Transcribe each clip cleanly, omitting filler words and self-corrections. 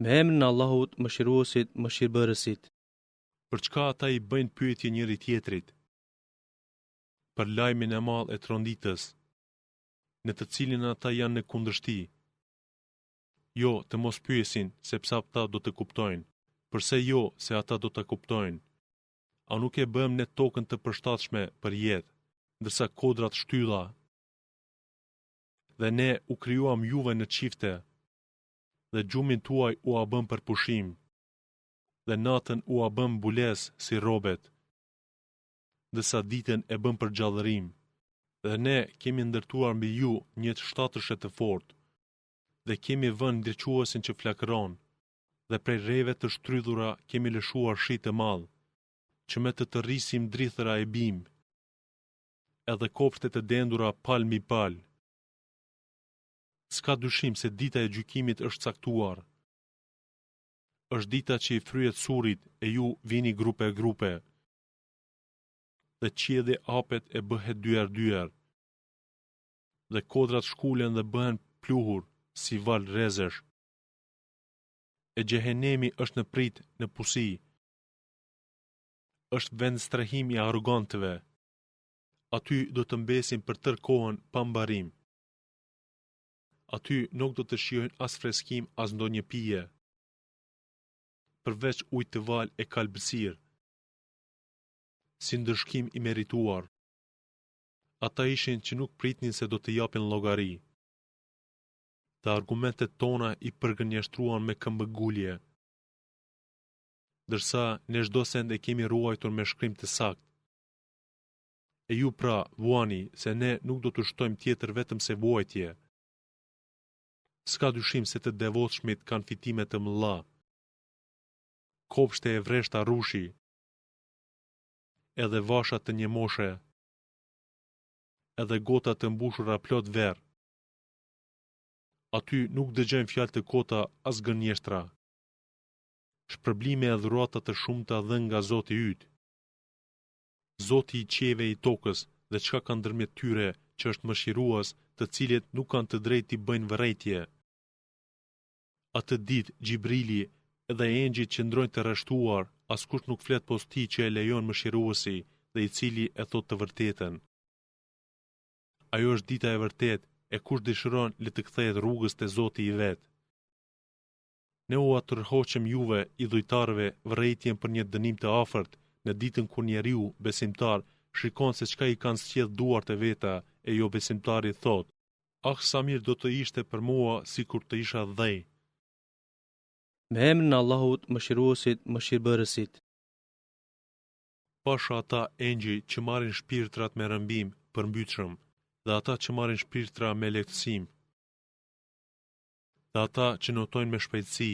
Me emrin e Allahut, mëshiruesit, mëshirbërësit. Për çka ata i bëjnë pyetje njëri tjetrit? Për lajmin e madh e tronditës, në të cilin ata janë në kundërshti. Jo, të mos pyesin, sepse ata do të kuptojnë. Përse jo, se ata do të kuptojnë. A nuk e bëm ne tokën të përshtatshme për jetë, ndërsa kodrat shtylla? Dhe ne u krijuam juve në çifte, dhe gjumin tuaj u a bëm për pushim, dhe natën u a bëm mbulesë si robet, ndërsa ditën e bëm për gjallërim. Dhe ne kemi ndërtuar mbi ju një shtatëshe të fortë, dhe kemi vënë ndriçuesin që flakëron, dhe prej rreve të shtrydhura kemi lëshuar shi të madh, që me të rrisim drithëra e bim, edhe kopshte të dendura pal mbi pal. S'ka dyshim se dita e gjykimit është caktuar. Është dita që i fryhet surrit e ju vini grupe, dhe qielli hapet e bëhet dyer, dhe kodrat shkulen dhe bëhen pluhur si val rrezesh. E xhehenemi është në prit në pusi. Është vend strehimi i arrogantëve. Aty do të mbesin për tërë kohën pa mbarim. Aty nuk do të shijojnë as freskim as ndonjë pije, përveç ujë të val e kalbësir, si ndëshkim i merituar. Ata ishin që nuk pritnin se do të japin llogari. Dhe argumentet tona i përgënjeshtruan me këmbëgulje, ndërsa ne çdo send e kemi ruajtur me shkrim të saktë. E ju pra, vuani se ne nuk do të shtojmë tjetër vetëm se vuajtje. S'ka dyshim se të devotshmit kanë fitime të mëdha. Kopshte e vreshta rushi, edhe vasha të një moshe, edhe gota të mbushura plot verë. Aty nuk dëgjojnë fjalë të kota as gënjeshtra. Shpërblime e dhurata të shumta dhe nga Zoti yt. Zoti i qiejve i tokës dhe çka ka ndërmjet tyre, që është mëshirues, të cilët nuk kanë të drejtë t'i bëjnë vërejtje. Atë ditë Gjibrili dhe engjëjt që ndrojnë të rreshtuar, askush nuk flet pos tij që e lejon mëshiruesi dhe i cili e thot të vërtetën. Ajo është dita e vërtetë, e kush dëshiron le të kthehet rrugës te Zoti i vet. Ne u atërhoqëm juve, i dhujtarëve, vërejtjen për një dënim të afërt, në ditën kur njeriu besimtar shikon se çka i kanë sjell duart e veta, e jo besimtari thot: "Ah, sa mirë do të ishte për mua sikur të isha dhej." Me emrin e Allahut, mëshiruesit, mëshirbërësit. Pasha ata engjëj që marrin shpirtrat me rëmbim përmbytshëm, dhe ata që marrin shpirtra me lehtësim, dhe ata që notojnë me shpejtësi,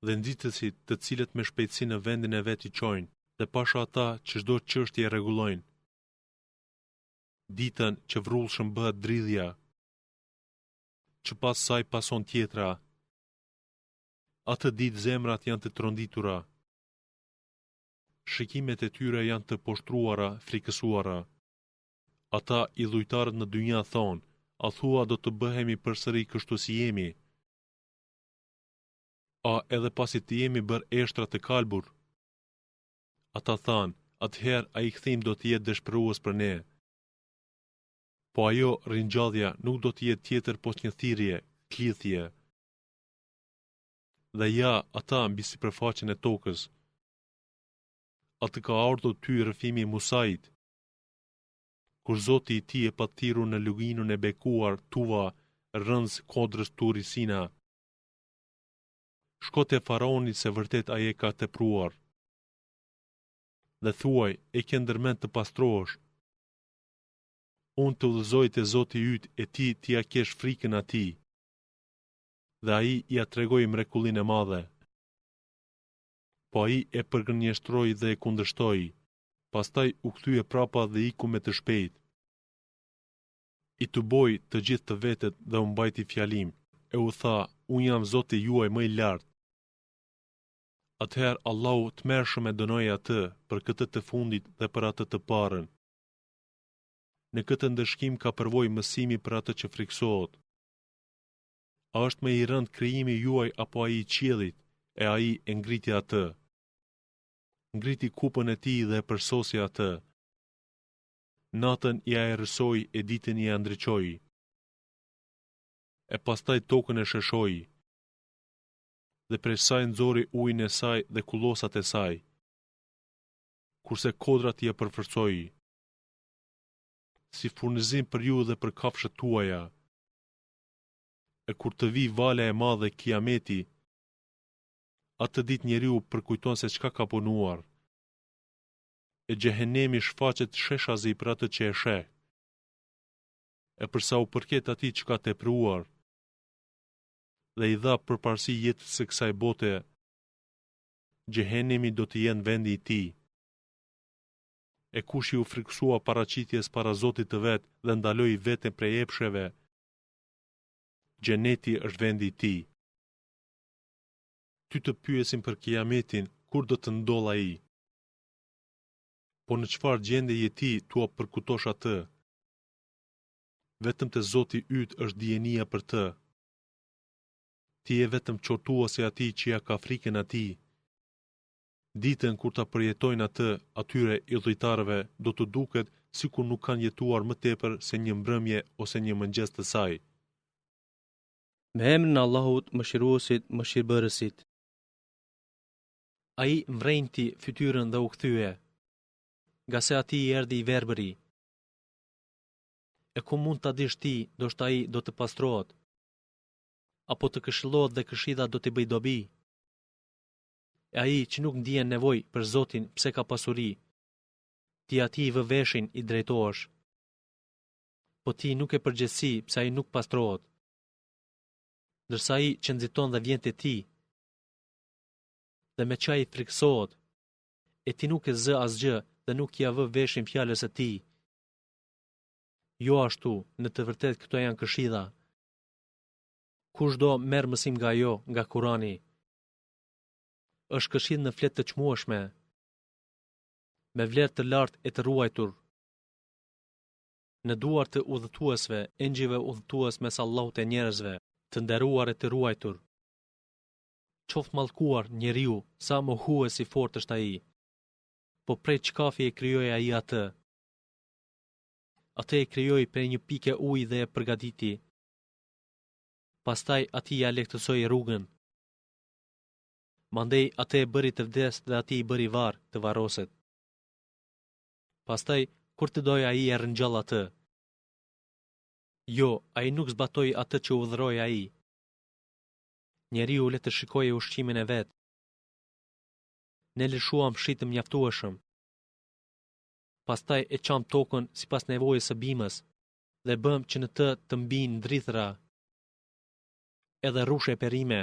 dhe nxitësit të cilët me shpejtësi në vendin e vet i çojnë, dhe pasha ata që çdo çështje e rregullojnë. Ditën që vrrullshëm bëhet dridhja, që pas saj pason tjetra. Atë ditë zemrat janë të tronditura. Shikimet e tyre janë të poshtruara, frikësuara. Ata i dhujtarët në dynja thonë: "A thua do të bëhemi përsëri kështu si jemi? A edhe pasi të jemi bërë eshtra të kalbur?" Ata thanë: "Atëherë ai kthim do të jetë dëshpërues për ne." Po ajo ringjallja nuk do të jetë tjetër pos një thirrje, klithje. Dhe ja, ata mbi sipërfaqen e tokës. Atë ka ardhur ty rrëfimi i Musait, kur Zoti i tij e pa thirrur në luginën e bekuar Tuva, rrënz kodrës Turi Sina. Shko te faraoni se vërtet ai e ka tepruar. Dhe thuaj: "E ke ndërmend të pastrohesh? Unë të udhëzoj te Zoti yt e ti t'ia kesh frikën atij." Dhe ai ja tregoi mrekullinë e madhe. Po ai e përgënjeshtroi dhe e kundërshtoi. Pastaj u kthye prapa dhe iku me të shpejt. I tuboi të gjithë të vetët dhe u mbajti fjalim, e u tha: "Unë jam Zoti juaj më i lartë." Atëherë Allahu tmerrshëm e dënoi atë për këtë të fundit dhe për atë të parën. Në këtë ndëshkim ka përvojë mësimi për atë që friksohet. A është më i rënd krijimi juaj apo ai i qiellit, e ai e ngriti atë? Ngriti kupën e tij dhe e përsosi atë. Natën ja erësoi e ditën ja ndriçoi. E pastaj tokën e shëshoi. Dhe prej saj nxori ujin e saj dhe kullosat e saj. Kurse kodrat ja përforcoi. Si furnizim për ju dhe për kafshët tuaja. E kur të vi vala e madhe kiameti, atë ditë njeriu përkujton se çka ka punuar. E xhehenemi shfaqet sheshazi për atë që e sheh. E përsa u përket atij që ka tepruar, dhe i dha përparësi jetës së kësaj bote, xhehenemi do të jenë vendi i tij. E kush i u friksua paraqitjes para Zotit të vet dhe ndaloi veten prej epsheve, xheneti është vendi i tij. Ty të pyesin për kiametin, kur do të ndodh ai? Po në çfarë gjendje je ti tua përkutosh atë? Vetëm te Zoti yt është dijenia për të. Ti je vetëm qortuesi atij që ja ka frikën atij. Ditën kur ta përjetojnë atë, atyre idhujtarëve do të duket sikur nuk kanë jetuar më tepër se një mbrëmje ose një mëngjes të saj. Me emrin e Allahut, Mëshiruesit, Mëshirbërësit. Ai mvrejnti fytyrën dhe u kthye, nga se atij i erdhi i verbëri. E ku mund ta dish ti, ndoshta ai do të pastrohet, apo të këshillohet dhe këshilla do t'i bëj dobi. E ai që nuk ndjen nevojë për Zotin pse ka pasuri, ti atij vë veshin i drejtohesh. Po ti nuk e përgjithësi pse ai nuk pastrohet, ndërsa ai që nxiton dhe vjen te ti, dhe me çaj friksohet, e ti nuk e zë asgjë dhe nuk ja vë veshin fjalës së tij. Jo ashtu, në të vërtetë këto janë këshilla. Kushdo merr mësim nga ajo, nga Kurani. Është këshillë në fletë të çmueshme, me vlerë të lartë e të ruajtur. Në duar të udhëtuesve, engjëve udhëtues mes Allahut e njerëzve, të nderuar e të ruajtur. Qoftë mallkuar njeriu, sa mohues i fortë është ai. Po prej çkafi e krijoi ai atë. Atë e krijoi prej një pike uji dhe e përgatiti. Pastaj atij ja lehtësoi rrugën. Mandej atë e bëri të vdes dhe atij i bëri varr të varroset. Pastaj kur të doj ai e rëngjall atë. Jo, ai nuk zbatoi atë që udhëroi ai. Njeriu le të shikojë ushqimin e vet. Ne lëshuam shitëm mjaftueshëm. Pastaj e çam tokën sipas nevojës së bimës dhe bëm që në të mbijnë ndrithëra, edhe rrushe perime,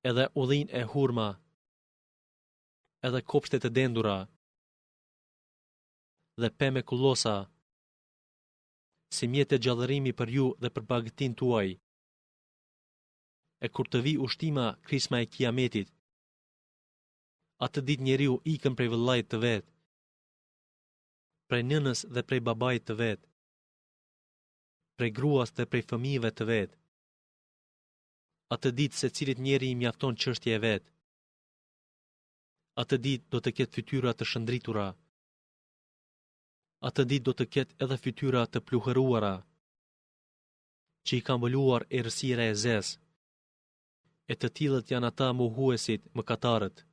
edhe udhinë e hurma, edhe kopshte të dendura, dhe pemë kullosa, si mjet e gjallërimi për ju dhe për bagëtin tuaj. E kur të vi ushtima krisma e kiametit, atë ditë njeriu ikën prej vëllait të vet, prej nënës dhe prej babait të vet, prej gruas dhe prej fëmijëve të vet. Atë ditë secilit njeri i mjafton çështja e vet. Atë ditë do të ketë fytyra të shëndritura. Atë ditë do të ketë edhe fytyra të pluhëruara, që i ka mbuluar errësira e zez. E të tillët janë ata mohuesit, mëkatarët.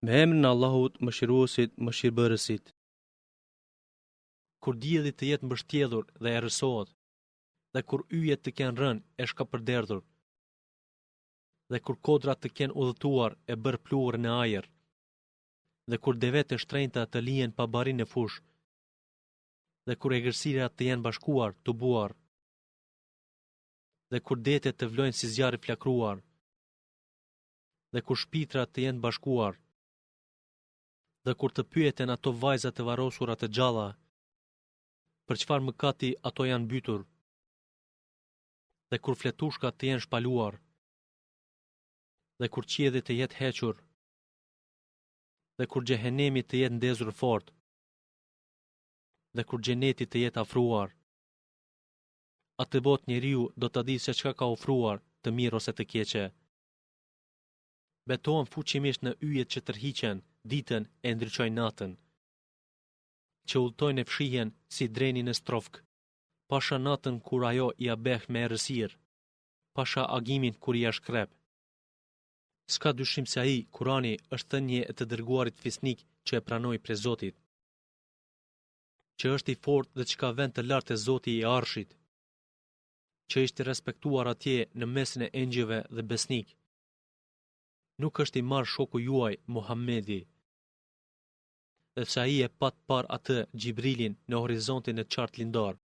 Me emrin e Allahut, Mëshiruesit, Mëshirbërësit. Kur dielli të jetë mbështjellur dhe errësohet, dhe kur yjet të kenë rënë e shkapërderdhur, dhe kur kodrat të kenë udhëtuar e bërë pluhur në ajër, dhe kur devet e shtrenjta të lihen pa barin në fush, dhe kur egërsirat të jenë bashkuar, të buar, dhe kur detet të vlojnë si zjarri flakruar, dhe kur shpitrat të jenë bashkuar, dhe kur të pyeten ato vajzat të varrosura të gjalla, për çfarë mëkati ato janë mbytur, dhe kur fletushkat të jenë shpaluar, dhe kur qielli të jetë hequr, dhe kur xhehenemi të jetë ndezur fort, dhe kur xheneti të jetë afruar. atë botë njeriu do të di se çka ka ofruar, të mirë ose të keqe. Betohen fuqimisht në yjet që tërhiqen ditën e ndriçojnë natën, që udhtojnë e fshihen si dreni në strofk, pasha natën kur ajo i abeh me errësirë, pasha agimin kur i shkrep. S'ka dyshim se ai, Kurani, është thënie e të dërguarit fisnik që e pranoi prej Zotit, që është i fortë dhe që ka vend të lartë e Zoti i Arshit, që ishte respektuar atje në mesin e engjëve dhe besnik. Nuk është i marrë shoku juaj, Muhamedi, dhe se ai e pat par atë Gjibrilin në horizontin e qartë lindar.